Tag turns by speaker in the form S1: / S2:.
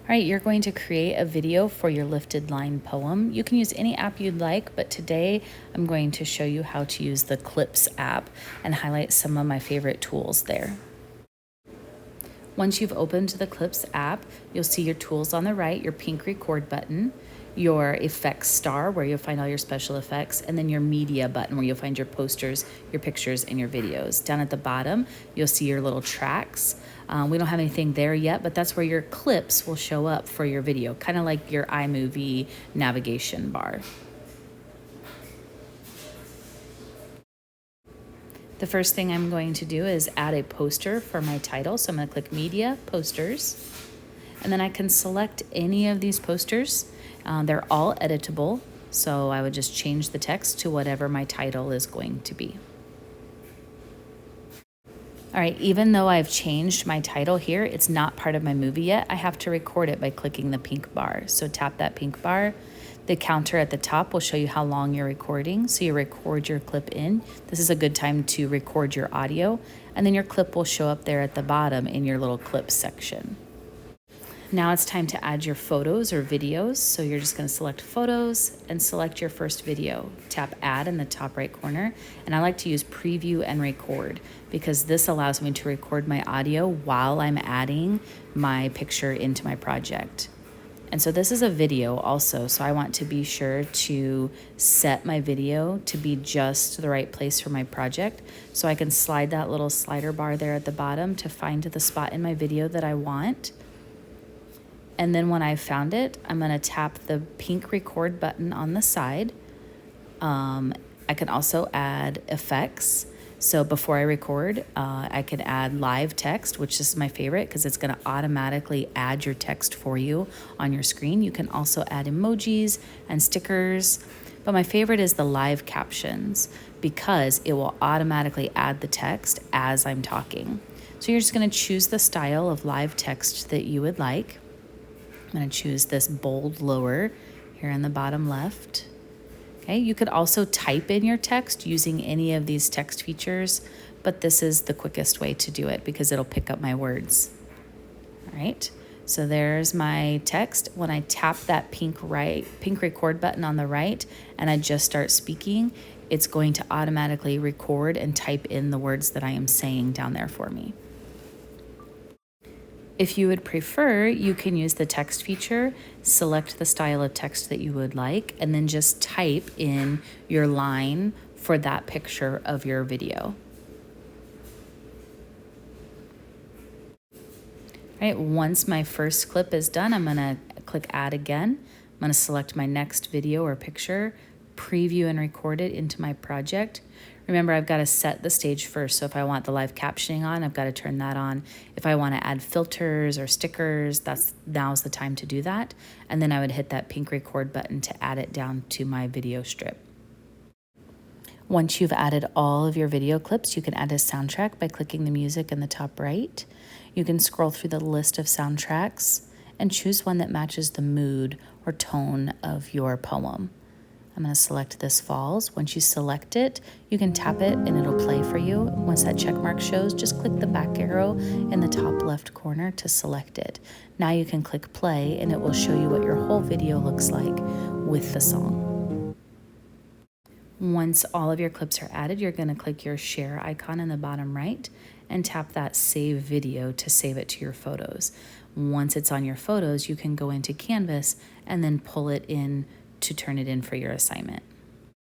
S1: All right, you're going to create a video for your lifted line poem. You can use any app you'd like, but today I'm going to show you how to use the Clips app and highlight some of my favorite tools there. Once you've opened the Clips app, you'll see your tools on the right, your pink record button, your effects star where you'll find all your special effects, and then your media button where you'll find your posters, your pictures, and your videos. Down at the bottom, you'll see your little tracks. We don't have anything there yet, but that's where your clips will show up for your video, kind of like your iMovie navigation bar. The first thing I'm going to do is add a poster for my title. So I'm going to click Media, Posters, and then I can select any of these posters. They're all editable, so I would just change the text to whatever my title is going to be. All right, even though I've changed my title here, it's not part of my movie yet. I have to record it by clicking the pink bar. So tap that pink bar. The counter at the top will show you how long you're recording. So you record your clip in. This is a good time to record your audio. And then your clip will show up there at the bottom in your little clips section. Now it's time to add your photos or videos. So you're just going to select photos and select your first video. Tap add in the top right corner. And I like to use preview and record because this allows me to record my audio while I'm adding my picture into my project. And so this is a video also, so I want to be sure to set my video to be just the right place for my project. So I can slide that little slider bar there at the bottom to find the spot in my video that I want. And then when I've found it, I'm going to tap the pink record button on the side. I can also add effects. So before I record, I could add live text, which is my favorite because it's going to automatically add your text for you on your screen. You can also add emojis and stickers, but my favorite is the live captions because it will automatically add the text as I'm talking. So you're just going to choose the style of live text that you would like. I'm going to choose this bold lower here in the bottom left. Okay, you could also type in your text using any of these text features, but this is the quickest way to do it because it'll pick up my words. All right, so there's my text. When I tap that pink record button on the right and I just start speaking, it's going to automatically record and type in the words that I am saying down there for me. If you would prefer, you can use the text feature, select the style of text that you would like, and then just type in your line for that picture of your video. All right, once my first clip is done, I'm gonna click add again. I'm gonna select my next video or picture, preview and record it into my project. Remember, I've got to set the stage first. So if I want the live captioning on, I've got to turn that on. If I want to add filters or stickers, now's the time to do that. And then I would hit that pink record button to add it down to my video strip. Once you've added all of your video clips, you can add a soundtrack by clicking the music in the top right. You can scroll through the list of soundtracks and choose one that matches the mood or tone of your poem. I'm going to select This Falls. Once you select it, you can tap it and it'll play for you. Once that check mark shows, just click the back arrow in the top left corner to select it. Now you can click play and it will show you what your whole video looks like with the song. Once all of your clips are added, you're going to click your share icon in the bottom right and tap that save video to save it to your photos. Once it's on your photos, you can go into Canvas and then pull it in to turn it in for your assignment.